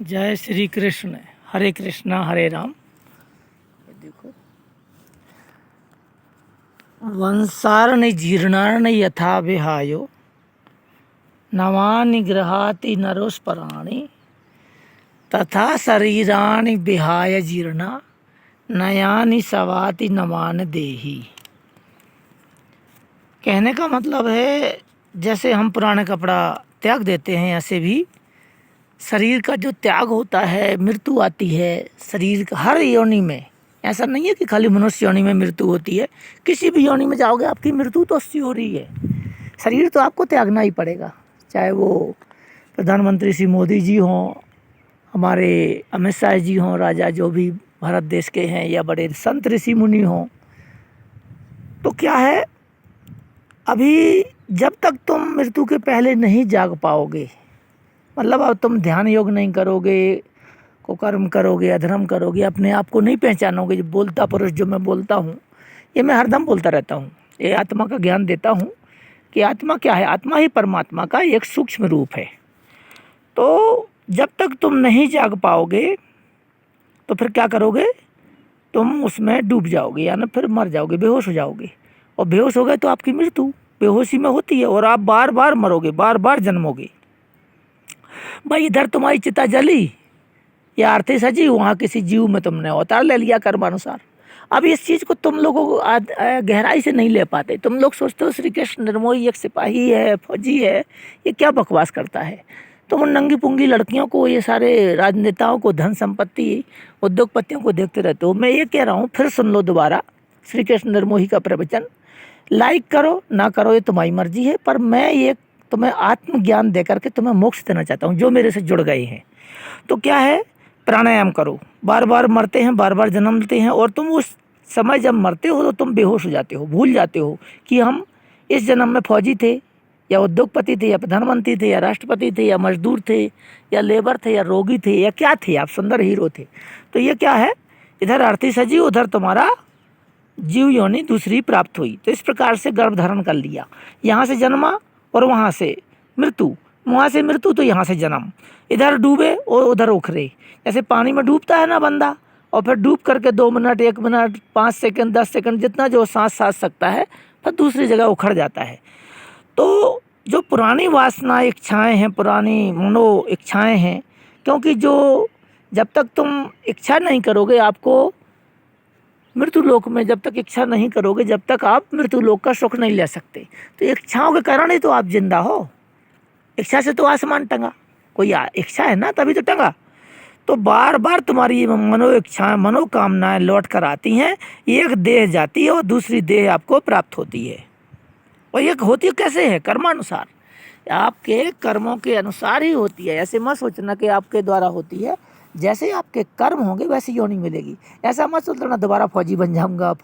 जय श्री कृष्ण। हरे कृष्णा हरे राम। देखो, वंसारनि जीर्णानि यथा विहायो नवानि गृहाति नरोस्पराणि तथा शरीराणि विहाय जीर्णा नयानि सवाति नवानि देहि। कहने का मतलब है, जैसे हम पुराने कपड़ा त्याग देते हैं, ऐसे भी शरीर का जो त्याग होता है, मृत्यु आती है शरीर का हर योनि में। ऐसा नहीं है कि खाली मनुष्य योनि में मृत्यु होती है, किसी भी योनि में जाओगे आपकी मृत्यु तो अवश्य हो रही है। शरीर तो आपको त्यागना ही पड़ेगा, चाहे वो प्रधानमंत्री श्री मोदी जी हों, हमारे अमित शाह जी हों, राजा जो भी भारत देश के हैं, या बड़े संत ऋषि मुनि हों। तो क्या है, अभी जब तक तुम मृत्यु के पहले नहीं जाग पाओगे, मतलब अब तुम ध्यान योग नहीं करोगे, कुकर्म करोगे, अधर्म करोगे, अपने आप को नहीं पहचानोगे। जो बोलता पुरुष जो मैं बोलता हूँ, ये मैं हरदम बोलता रहता हूँ, ये आत्मा का ज्ञान देता हूँ कि आत्मा क्या है। आत्मा ही परमात्मा का एक सूक्ष्म रूप है। तो जब तक तुम नहीं जाग पाओगे तो फिर क्या करोगे, तुम उसमें डूब जाओगे, यानी फिर मर जाओगे, बेहोश हो जाओगे। और बेहोश हो गए तो आपकी मृत्यु बेहोशी में होती है, और आप बार बार मरोगे, बार बार जन्मोगे। भाई इधर तुम्हारी चिता जली या आरती सजी, वहाँ किसी जीव में तुमने अवतार ले लिया कर्मानुसार। अब इस चीज़ को तुम लोगों को गहराई से नहीं ले पाते। तुम लोग सोचते हो श्री कृष्ण निर्मोही एक सिपाही है, फौजी है, ये क्या बकवास करता है। तुम उन नंगी पुंगी लड़कियों को, ये सारे राजनेताओं को, धन संपत्ति, उद्योगपतियों को देखते रहते हो। मैं ये कह रहा हूँ, फिर सुन लो दोबारा श्री कृष्ण निर्मोही का प्रवचन। लाइक करो ना करो ये तुम्हारी मर्जी है, पर मैं ये तुम्हें आत्मज्ञान दे करके तुम्हें मोक्ष देना चाहता हूँ, जो मेरे से जुड़ गए हैं। तो क्या है, प्राणायाम करो। बार बार मरते हैं, बार बार जन्म लेते हैं, और तुम उस समय जब मरते हो तो तुम बेहोश हो जाते हो, भूल जाते हो कि हम इस जन्म में फौजी थे, या उद्योगपति थे, या प्रधानमंत्री थे, या राष्ट्रपति थे, या मजदूर थे, या लेबर थे, या रोगी थे, या क्या थे, आप सुंदर हीरो थे। तो ये क्या है, इधर आरती सजी, उधर तुम्हारा जीव योनि दूसरी प्राप्त हुई। तो इस प्रकार से गर्भ धारण कर लिया, यहाँ से जन्मा और वहाँ से मृत्यु, वहाँ से मृत्यु तो यहाँ से जन्म। इधर डूबे और उधर उखरे, जैसे पानी में डूबता है ना बंदा, और फिर डूब करके 2 मिनट, 1 मिनट, 5 सेकंड, 10 सेकंड, जितना जो सांस सकता है, फिर दूसरी जगह उखड़ जाता है। तो जो पुरानी वासना इच्छाएं हैं, पुरानी मनो इच्छाएं हैं, क्योंकि जो जब तक तुम इच्छा नहीं करोगे, आपको मृत्यु लोक में जब तक इच्छा नहीं करोगे, जब तक आप मृत्यु लोक का सुख नहीं ले सकते। तो इच्छाओं के कारण ही तो आप जिंदा हो। इच्छा से तो आसमान टंगा, कोई इच्छा है ना, तभी तो टंगा। तो बार बार तुम्हारी मनो इच्छाएं, मनोकामनाएं लौट कर आती हैं, एक देह जाती है और दूसरी देह आपको प्राप्त होती है। और ये होती कैसे है, कर्मानुसार, आपके कर्मों के अनुसार ही होती है। ऐसे मत सोचना कि आपके द्वारा होती है, जैसे आपके कर्म होंगे वैसी योनि मिलेगी। ऐसा मत सोचना दोबारा फौजी बन जाऊंगा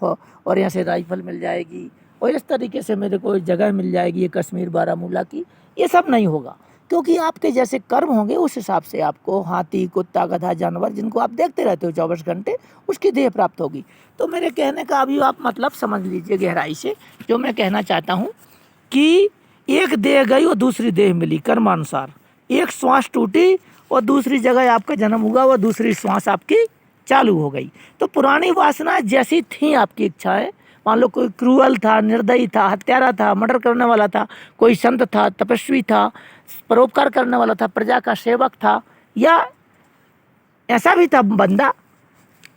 और यहाँ से राइफल मिल जाएगी, और इस तरीके से मेरे को जगह मिल जाएगी ये कश्मीर बारामूला की। ये सब नहीं होगा, क्योंकि आपके जैसे कर्म होंगे उस हिसाब से आपको हाथी, कुत्ता, गधा, जानवर जिनको आप देखते रहते हो 24 घंटे, उसकी देह प्राप्त होगी। तो मेरे कहने का अभी आप मतलब समझ लीजिए गहराई से। जो मैं कहना चाहता हूँ कि एक देह गई और दूसरी देह मिली कर्मानुसार। एक श्वास टूटी और दूसरी जगह आपका जन्म हुआ, और दूसरी श्वास आपकी चालू हो गई। तो पुरानी वासना जैसी थी आपकी इच्छाएं, मान लो कोई क्रूअल था, निर्दयी था, हत्यारा था, मर्डर करने वाला था, कोई संत था, तपस्वी था, परोपकार करने वाला था, प्रजा का सेवक था, या ऐसा भी था बंदा,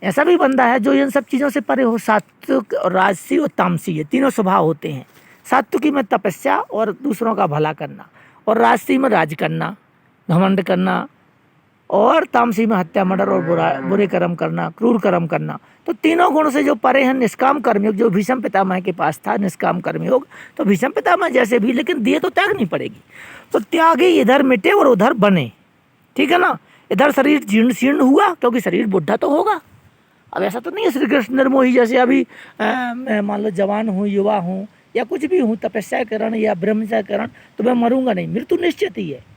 ऐसा भी बंदा है जो इन सब चीज़ों से परे हो। सात्विक और राजसी और तामसी, ये तीनों स्वभाव होते हैं। सात्विकी में तपस्या और दूसरों का भला करना, और राजसी में राज करना, घमंड करना, और तामसी में हत्या, मर्डर और बुरे कर्म करना, क्रूर कर्म करना। तो तीनों गुण से जो परे हैं निष्काम कर्मयोग, जो भीष्म पितामह के पास था निष्काम कर्मयोग, तो भीष्म पितामह जैसे भी, लेकिन देह तो त्यागनी पड़ेगी। तो त्यागी इधर मिटे और उधर बने, ठीक है ना। इधर शरीर जीर्ण शीर्ण हुआ, क्योंकि शरीर बुढ़ा तो होगा। अब ऐसा तो नहीं है श्री कृष्ण निर्मोही जैसे अभी मैं मान लो जवान हूँ, युवा हूँ, या कुछ भी हूँ, तपस्या करण या ब्रह्मचर्य करण, तो मैं मरूंगा नहीं। मृत्यु निश्चित ही है।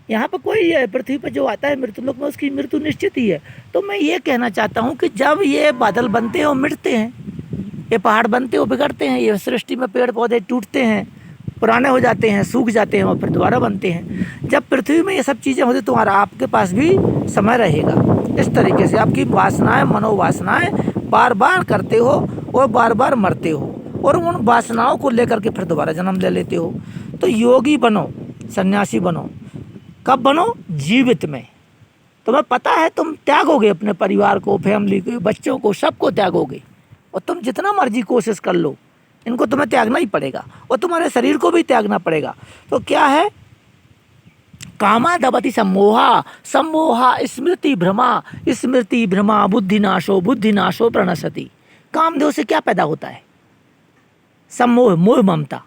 यहाँ पर कोई है पृथ्वी पर जो आता है मृत्यु लोक में, उसकी मृत्यु निश्चित ही है। तो मैं ये कहना चाहता हूँ कि जब ये बादल बनते हैं और मिटते हैं, ये पहाड़ बनते हैं और बिगड़ते हैं, ये सृष्टि में पेड़ पौधे टूटते हैं, पुराने हो जाते हैं, सूख जाते हैं और फिर दोबारा बनते हैं। जब पृथ्वी में ये सब चीज़ें होती तुम्हारा आपके पास भी समय रहेगा। इस तरीके से आपकी वासनाएं, मनोवासनाएं बार बार करते हो और बार बार मरते हो और उन वासनाओं को लेकर के फिर दोबारा जन्म ले लेते हो। तो योगी बनो, सन्यासी बनो। कब बनो? जीवित में। तुम्हें पता है तुम त्यागोगे अपने परिवार को, फैमिली को, बच्चों को, सबको त्यागोगे और तुम जितना मर्जी कोशिश कर लो, इनको तुम्हें त्यागना ही पड़ेगा और तुम्हारे शरीर को भी त्यागना पड़ेगा। तो क्या है? कामादवति सम्मोहा, सम्मोहा स्मृति भ्रमा, स्मृति भ्रमा बुद्धिनाशो, बुद्धिनाशो प्रणश्यति। कामदेव से क्या पैदा होता है? सम्मोह, मोह ममता।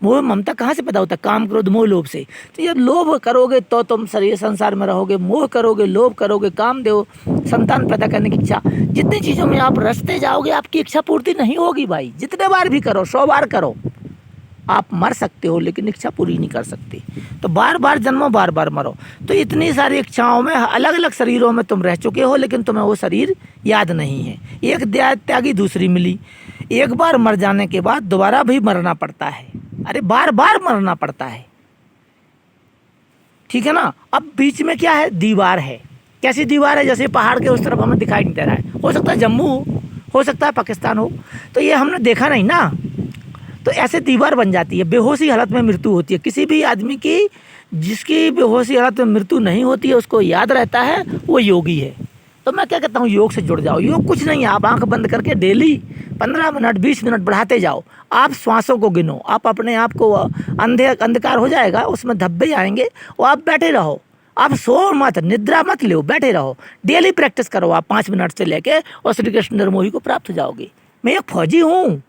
मोह ममता कहाँ से पैदा होता है? काम, क्रोध, मोह, लोभ से। तो ये लोभ करोगे तो तुम शरीर संसार में रहोगे, मोह करोगे, लोभ करोगे, काम दो, संतान पैदा करने की इच्छा। जितनी चीज़ों में आप रचते जाओगे आपकी इच्छा पूर्ति नहीं होगी भाई। जितने बार भी करो, 100 बार करो, आप मर सकते हो लेकिन इच्छा पूरी नहीं कर सकते। तो बार बार जन्मो, बार बार मरो। तो इतनी सारी इच्छाओं में, अलग अलग शरीरों में तुम रह चुके हो लेकिन तुम्हें वो शरीर याद नहीं है। एक त्यागी, दूसरी मिली। एक बार मर जाने के बाद दोबारा भी मरना पड़ता है। अरे बार बार मरना पड़ता है, ठीक है ना। अब बीच में क्या है? दीवार है। कैसी दीवार है? जैसे पहाड़ के उस तरफ हमें दिखाई नहीं दे रहा है। हो सकता है जम्मू हो सकता है पाकिस्तान हो, तो ये हमने देखा नहीं ना। तो ऐसे दीवार बन जाती है। बेहोशी हालत में मृत्यु होती है किसी भी आदमी की। जिसकी बेहोशी हालत में मृत्यु नहीं होती है, उसको याद रहता है, वो योगी है। तो मैं क्या कहता हूँ, योग से जुड़ जाओ। योग कुछ नहीं है, आप आंख बंद करके डेली 15 मिनट 20 मिनट बढ़ाते जाओ। आप श्वासों को गिनो, आप अपने आप को, अंधकार हो जाएगा, उसमें धब्बे आएंगे और आप बैठे रहो। आप सो मत, निद्रा मत लो, बैठे रहो। डेली प्रैक्टिस करो आप 5 मिनट से लेके, और श्री कृष्ण निर्मोही को प्राप्त हो जाओगे। मैं एक फौजी हूँ।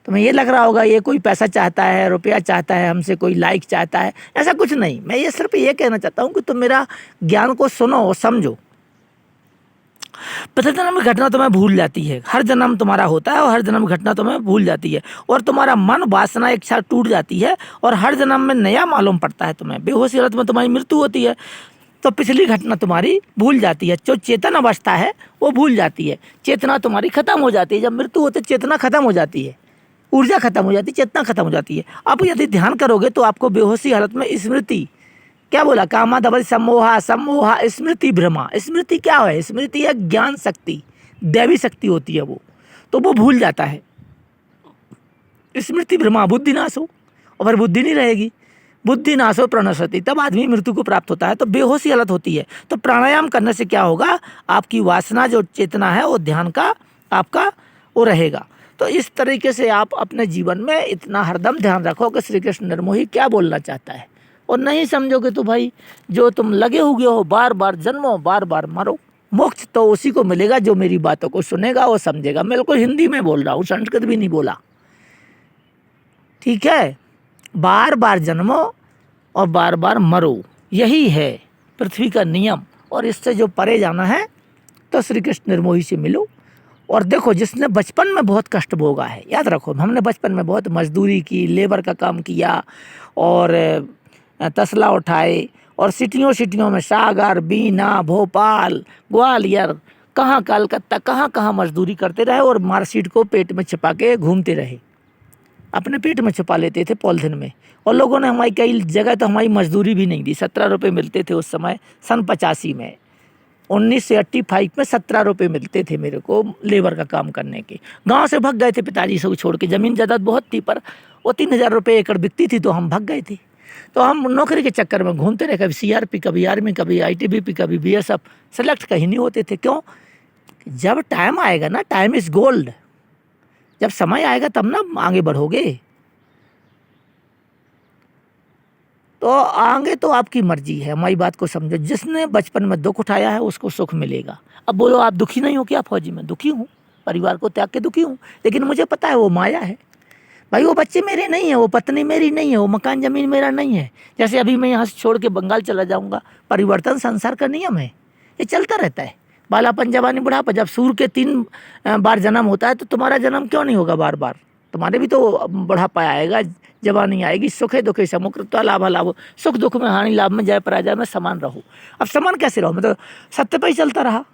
तुम्हें ये लग रहा होगा ये कोई पैसा चाहता है, रुपया चाहता है, हमसे कोई लाइक चाहता है, ऐसा कुछ नहीं। मैं ये सिर्फ ये कहना चाहता हूँ कि तुम मेरा ज्ञान को सुनो और समझो। पिछले जन्म की घटना तुम्हें भूल जाती है। हर जन्म तुम्हारा होता है और हर जन्म की घटना तुम्हें भूल जाती है और तुम्हारा मन, वासना एक साथ टूट जाती है और हर जन्म में नया मालूम पड़ता है तुम्हें। बेहोशी हालत में तुम्हारी मृत्यु होती है तो पिछली घटना तुम्हारी भूल जाती है। जो चेतन अवस्था है वो भूल जाती है, चेतना तुम्हारी खत्म हो जाती है। जब मृत्यु होती है चेतना खत्म हो जाती है, ऊर्जा खत्म हो जाती है, चेतना खत्म हो जाती है। अब यदि ध्यान करोगे तो आपको बेहोशी हालत में स्मृति, क्या बोला? कामादवति सम्मोहा, सम्मोहा स्मृति भ्रमा। स्मृति क्या है? स्मृति है ज्ञान शक्ति, दैवी शक्ति होती है वो, तो वो भूल जाता है। स्मृति भ्रमा, बुद्धि नाश हो, और फिर बुद्धि नहीं रहेगी। बुद्धि नाश हो प्रणश्यति, तब आदमी मृत्यु को प्राप्त होता है। तो बेहोशी हालत होती है। तो प्राणायाम करने से क्या होगा? आपकी वासना, जो चेतना है, वो ध्यान का आपका वो रहेगा। तो इस तरीके से आप अपने जीवन में इतना हरदम ध्यान रखो कि श्री कृष्ण निर्मोही क्या बोलना चाहता है। और नहीं समझोगे तो भाई जो तुम लगे हुए हो, बार बार जन्मो, बार बार मरो। मोक्ष तो उसी को मिलेगा जो मेरी बातों को सुनेगा, वो समझेगा। मैं बिल्कुल हिंदी में बोल रहा हूँ, संस्कृत भी नहीं बोला, ठीक है। बार बार जन्मो और बार बार मरो, यही है पृथ्वी का नियम। और इससे जो परे जाना है तो श्री कृष्ण निर्मोही से मिलो। और देखो, जिसने बचपन में बहुत कष्ट भोगा है, याद रखो, हमने बचपन में बहुत मजदूरी की, लेबर का काम किया और तसला उठाए और सिटियों में सागर, बीना, भोपाल, ग्वालियर, कहाँ कलकत्ता, कहाँ मजदूरी करते रहे और मार्कशीट को पेट में छिपा के घूमते रहे। अपने पेट में छुपा लेते थे पॉलिथीन में। और लोगों ने हमारी कई जगह तो हमारी मजदूरी भी नहीं दी। 17 रुपये मिलते थे उस समय, सन 85 में। 1985 में 17 रुपये मिलते थे मेरे को लेबर का काम करने के। गांव से भाग गए थे पिताजी से छोड़ के। ज़मीन जायदाद बहुत थी पर वो 3000 रुपये एकड़ बिकती थी, तो हम भाग गए थे। तो हम नौकरी के चक्कर में घूमते रहे, कभी CRP, कभी आर्मी, कभी ITBP, कभी BSF। सेलेक्ट कहीं नहीं होते थे। क्यों? जब टाइम आएगा ना, टाइम इज़ गोल्ड, जब समय आएगा तब ना आगे बढ़ोगे। तो आगे तो आपकी मर्जी है, हमारी बात को समझो। जिसने बचपन में दुख उठाया है उसको सुख मिलेगा। अब बोलो आप दुखी नहीं हो क्या? फौजी में दुखी हूँ, परिवार को त्याग के दुखी हूँ, लेकिन मुझे पता है वो माया है भाई। वो बच्चे मेरे नहीं है, वो पत्नी मेरी नहीं है, वो मकान ज़मीन मेरा नहीं है। जैसे अभी मैं यहाँ से छोड़ के बंगाल चला जाऊँगा, परिवर्तन संसार का नियम है, ये चलता रहता है। बालापन, जवानी, बुढ़ापा। जब सूर्य के 3 बार जन्म होता है तो तुम्हारा जन्म क्यों नहीं होगा बार बार? तुम्हारे भी तो बुढ़ापा आएगा, जवानी आएगी। सुखे दुखे समुकृत्वा लाभ लाभ, सुख दुख में हानि लाभ में जय पराजय में समान रहो। अब समान कैसे रहो? मैं तो सत्य पर ही चलता रहा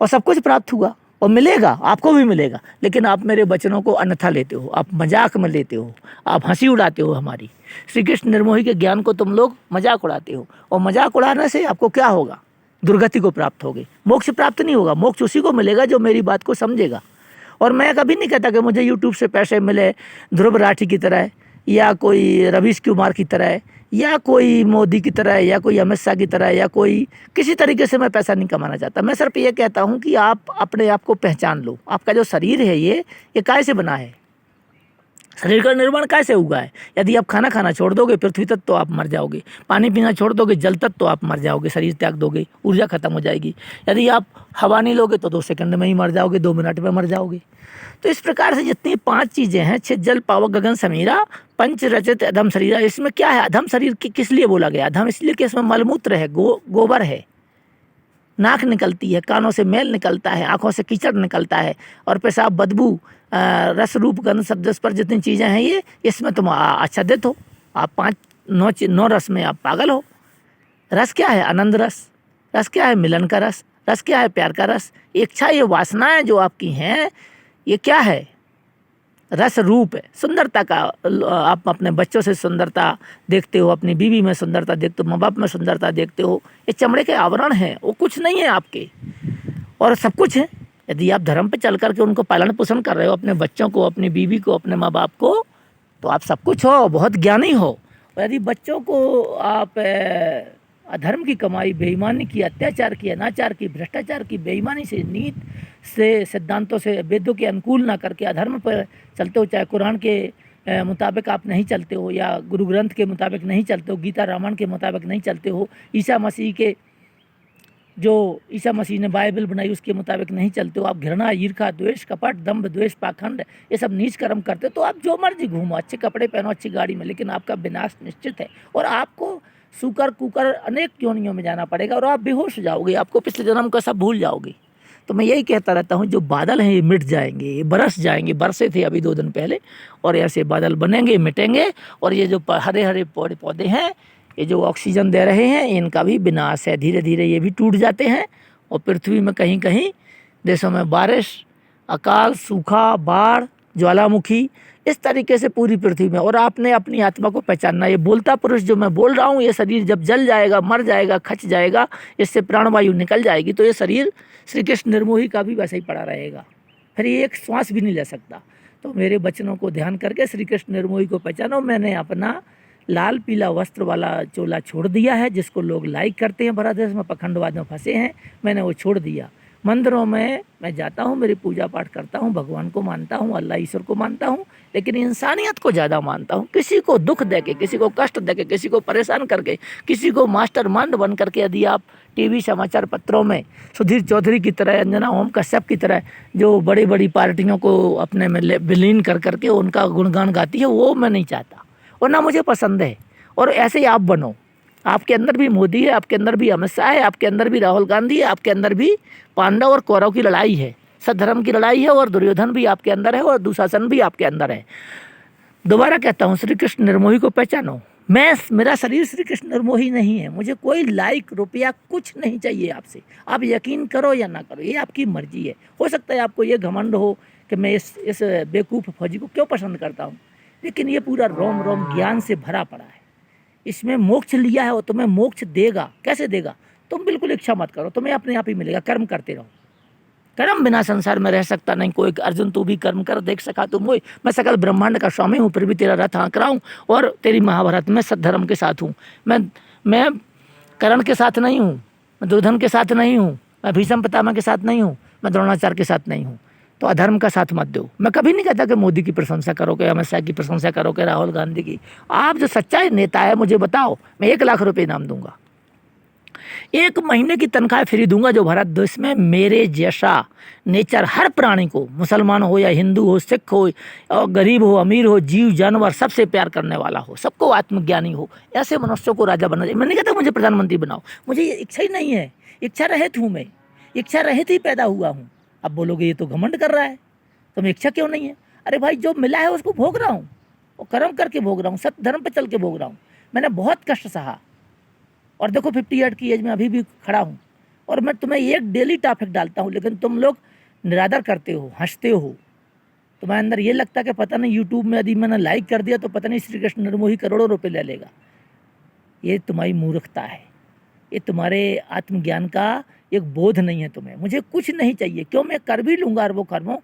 और सब कुछ प्राप्त हुआ। और मिलेगा, आपको भी मिलेगा, लेकिन आप मेरे वचनों को अन्यथा लेते हो, आप मजाक में लेते हो, आप हंसी उड़ाते हो हमारी। श्री कृष्ण निर्मोही के ज्ञान को तुम लोग मजाक उड़ाते हो, और मजाक उड़ाने से आपको क्या होगा? दुर्गति को प्राप्त होगी, मोक्ष प्राप्त नहीं होगा। मोक्ष उसी को मिलेगा जो मेरी बात को समझेगा। और मैं कभी नहीं कहता कि मुझे यूट्यूब से पैसे मिले ध्रुव राठी की तरह, या कोई रवीश कुमार की तरह, या कोई मोदी की तरह, या कोई अमित शाह की तरह, या कोई किसी तरीके से मैं पैसा नहीं कमाना चाहता। मैं सिर्फ ये कहता हूँ कि आप अपने आप को पहचान लो। आपका जो शरीर है ये काय से बना है? शरीर का निर्माण कैसे हुआ है? यदि आप खाना खाना छोड़ दोगे पृथ्वी तत्व तो आप मर जाओगे, पानी पीना छोड़ दोगे जल तत्व तो आप मर जाओगे, शरीर त्याग दोगे, ऊर्जा खत्म हो जाएगी। यदि आप हवा नहीं लोगे तो 2 सेकंड में ही मर जाओगे, 2 मिनट में मर जाओगे। तो इस प्रकार से जितनी 5 चीज़ें हैं, छित जल पावक गगन समीरा, पंच रचित अधम शरीरा। इसमें क्या है? अधम शरीर किस लिए बोला गया? अधम इसलिए कि इसमें मलमूत्र है, गोबर है, नाक निकलती है, कानों से मैल निकलता है, आँखों से कीचड़ निकलता है, और पेशाब, बदबू, रस, रूप, गंध, शब्द, स्पर्श जितनी चीज़ें हैं ये, इसमें तुम आच्छादित हो। आप 9 रस में आप पागल हो। रस क्या है? आनंद रस। रस क्या है? मिलन का रस। रस क्या है? प्यार का रस। इच्छा, ये वासनाएं जो आपकी हैं, ये क्या है? रस रूप है, सुंदरता का। आप अपने बच्चों से सुंदरता देखते हो, अपनी बीवी में सुंदरता देखते हो, माँ बाप में सुंदरता देखते हो। ये चमड़े के आवरण हैं, वो कुछ नहीं है आपके, और सब कुछ है। यदि आप धर्म पे चल करके उनको पालन पोषण कर रहे हो, अपने बच्चों को, अपनी बीवी को, अपने माँ बाप को, तो आप सब कुछ हो, बहुत ज्ञानी हो। और यदि बच्चों को आप अधर्म की कमाई, बेईमानी की, अत्याचार की, अनाचार की, भ्रष्टाचार की, बेईमानी से, नीत से, सिद्धांतों से, वेदों के अनुकूल ना करके अधर्म पर चलते हो, चाहे कुरान के मुताबिक आप नहीं चलते हो, या गुरु ग्रंथ के मुताबिक नहीं चलते हो, गीता रामायण के मुताबिक नहीं चलते हो, ईसा मसीह के जो ईसा मसीह ने बाइबल बनाई उसके मुताबिक नहीं चलते हो, आप घृणा, ईर्खा, द्वेष, कपट, दंभ, द्वेष, पाखंड, ये सब नीच कर्म करते हो, तो आप जो मर्जी घूमो, अच्छे कपड़े पहनो, अच्छी गाड़ी में, लेकिन आपका विनाश निश्चित है। और आपको सूकर कुकर अनेक योनियों में जाना पड़ेगा, और आप बेहोश हो जाओगे, आपको पिछले जन्म का सब भूल जाओगे। तो मैं यही कहता रहता हूँ, जो बादल हैं ये मिट जाएंगे, ये बरस जाएंगे, बरसे थे अभी 2 दिन पहले, और ऐसे बादल बनेंगे, मिटेंगे। और ये जो हरे हरे पौधे हैं, ये जो ऑक्सीजन दे रहे हैं, इनका भी विनाश है। धीरे धीरे ये भी टूट जाते हैं, और पृथ्वी में कहीं कहीं देशों में बारिश, अकाल, सूखा, बाढ़, ज्वालामुखी, इस तरीके से पूरी पृथ्वी में। और आपने अपनी आत्मा को पहचानना। ये बोलता पुरुष जो मैं बोल रहा हूँ, ये शरीर जब जल जाएगा, मर जाएगा, खच जाएगा, इससे प्राणवायु निकल जाएगी, तो ये शरीर श्री कृष्ण निर्मोही का भी वैसा ही पड़ा रहेगा, फिर ये एक श्वास भी नहीं ले सकता। तो मेरे वचनों को ध्यान करके श्री कृष्ण निर्मोही को पहचानो। मैंने अपना लाल पीला वस्त्र वाला चोला छोड़ दिया है, जिसको लोग लाइक करते हैं, भारत देश में पखंडवाद में फंसे हैं, मैंने वो छोड़ दिया। मंदिरों में मैं जाता हूँ, मेरी पूजा पाठ करता हूँ, भगवान को मानता हूँ, अल्लाह ईश्वर को मानता हूँ, लेकिन इंसानियत को ज़्यादा मानता हूँ। किसी को दुख दे के, किसी को कष्ट दे के, किसी को परेशान करके, किसी को मास्टर माइंड बन करके, यदि आप टीवी समाचार पत्रों में सुधीर चौधरी की तरह, अंजना ओम कश्यप की तरह जो बड़ी बड़ी पार्टियों को अपने में विलीन कर करके उनका गुणगान गाती है, वो मैं नहीं चाहता और ना मुझे पसंद है। और ऐसे ही आप बनो। आपके अंदर भी मोदी है, आपके अंदर भी अमित शाह है, आपके अंदर भी राहुल गांधी है, आपके अंदर भी पांडव और कौरव की लड़ाई है, सद्धर्म की लड़ाई है, और दुर्योधन भी आपके अंदर है, और दुशासन भी आपके अंदर है। दोबारा कहता हूँ, श्री कृष्ण निर्मोही को पहचानो। मेरा शरीर श्री कृष्ण निर्मोही नहीं है, मुझे कोई लाइक रुपया कुछ नहीं चाहिए आपसे। आप यकीन करो या ना करो, ये आपकी मर्जी है। हो सकता है आपको ये घमंड हो कि मैं इस बेवकूफ़ फौजी को क्यों पसंद करता हूँ, लेकिन ये पूरा रोम रोम ज्ञान से भरा पड़ा है। इसमें मोक्ष लिया है, वो तुम्हें मोक्ष देगा। कैसे देगा? तुम बिल्कुल इच्छा मत करो, तुम्हें अपने आप ही मिलेगा। कर्म करते रहो, कर्म बिना संसार में रह सकता नहीं कोई। अर्जुन तू भी कर्म कर, देख सका तुम वही। मैं सकल ब्रह्मांड का स्वामी हूँ, फिर भी तेरा रथ हाँक रहा हूँ, और तेरी महाभारत में सद्धर्म के साथ हूँ। मैं कर्ण के साथ नहीं हूँ, मैं दुर्योधन के साथ नहीं हूँ, मैं भीष्म पितामह के साथ नहीं हूँ, मैं द्रोणाचार्य के साथ नहीं हूँ। तो अधर्म का साथ मत दो। मैं कभी नहीं कहता कि मोदी की प्रशंसा करो, कि अमित शाह की प्रशंसा करो, कि राहुल गांधी की। आप जो सच्चा नेता है मुझे बताओ, मैं 1 लाख रुपये इनाम दूंगा, 1 महीने की तनख्वाह फ्री दूंगा। जो भारत देश में मेरे जैसा नेचर हर प्राणी को, मुसलमान हो या हिंदू हो, सिख हो, और गरीब हो, अमीर हो, जीव जानवर, सबसे प्यार करने वाला हो, सबको आत्मज्ञानी हो, ऐसे मनुष्यों को राजा बनना चाहिए। मैं नहीं कहता मुझे प्रधानमंत्री बनाओ, मुझे ये इच्छा ही नहीं है। इच्छा रहित हूँ मैं, इच्छा रहित ही पैदा हुआ हूँ। अब बोलोगे ये तो घमंड कर रहा है, तो मैं इच्छा क्यों नहीं है? अरे भाई, जो मिला है उसको भोग रहा हूँ, और कर्म करके भोग रहा हूँ, सत्य धर्म पे चल के भोग रहा हूँ। मैंने बहुत कष्ट सहा, और देखो 58 की एज में अभी भी खड़ा हूँ। और मैं तुम्हें एक डेली टॉपिक डालता हूँ, लेकिन तुम लोग निरादर करते हो, हंसते हो, तुम्हारे अंदर ये लगता है कि पता नहीं यूट्यूब में यदि मैंने लाइक कर दिया तो पता नहीं श्री कृष्ण निर्मोही करोड़ों रुपए ले लेगा। ये तुम्हारी मूर्खता है, ये तुम्हारे आत्मज्ञान का एक बोध नहीं है तुम्हें। मुझे कुछ नहीं चाहिए, क्यों, मैं कर भी लूँगा अरबों खरबों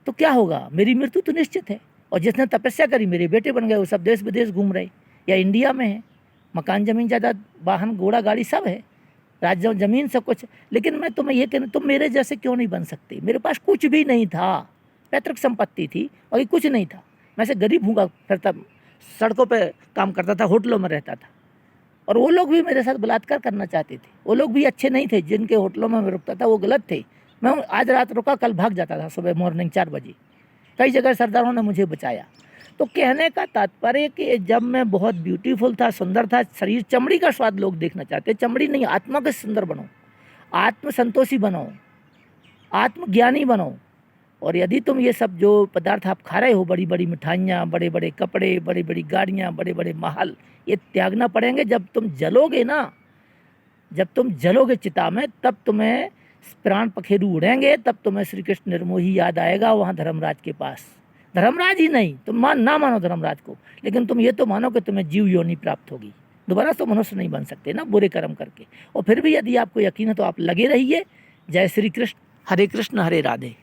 तो क्या होगा, मेरी मृत्यु तो निश्चित है। और जिसने तपस्या करी, मेरे बेटे बन गए, वो सब देश विदेश घूम रहे, या इंडिया में है, मकान ज़मीन जायदाद वाहन घोड़ा गाड़ी सब है, राज्य ज़मीन सब कुछ। लेकिन मैं तुम्हें ये कहना, तुम मेरे जैसे क्यों नहीं बन सकते। मेरे पास कुछ भी नहीं था, पैतृक संपत्ति थी और ये कुछ नहीं था। मैं से गरीब हूँगा, फिरता सड़कों पे काम करता था, होटलों में रहता था। और वो लोग भी मेरे साथ बलात्कार करना चाहते थे, वो लोग भी अच्छे नहीं थे, जिनके होटलों में मैं रुकता था वो गलत थे। मैं आज रात रुका, कल भाग जाता था सुबह मॉर्निंग 4 बजे। कई जगह सरदारों ने मुझे बचाया। तो कहने का तात्पर्य कि जब मैं बहुत ब्यूटीफुल था, सुंदर था, शरीर चमड़ी का स्वाद लोग देखना चाहते, चमड़ी नहीं, आत्मा के सुंदर बनो, आत्मसंतोषी बनो, आत्मज्ञानी बनो। और यदि तुम ये सब जो पदार्थ आप खा रहे हो, बड़ी बड़ी मिठाइयाँ, बड़े बड़े कपड़े, बड़ी बड़ी गाड़ियाँ, बड़े बड़े महल, ये त्यागना पड़ेंगे जब तुम जलोगे ना। जब तुम जलोगे चिता में, तब तुम्हें प्राण पखेरु उड़ेंगे, तब तुम्हें श्री कृष्ण निर्मोही याद आएगा वहाँ धर्मराज के पास। धर्मराज ही नहीं, तुम ना मानो धर्मराज को, लेकिन तुम ये तो मानो कि तुम्हें जीव योनि प्राप्त होगी। दोबारा तो मनुष्य नहीं बन सकते ना बुरे कर्म करके। और फिर भी यदि आपको यकीन है तो आप लगे रहिए। जय श्री कृष्ण, हरे कृष्ण हरे राधे।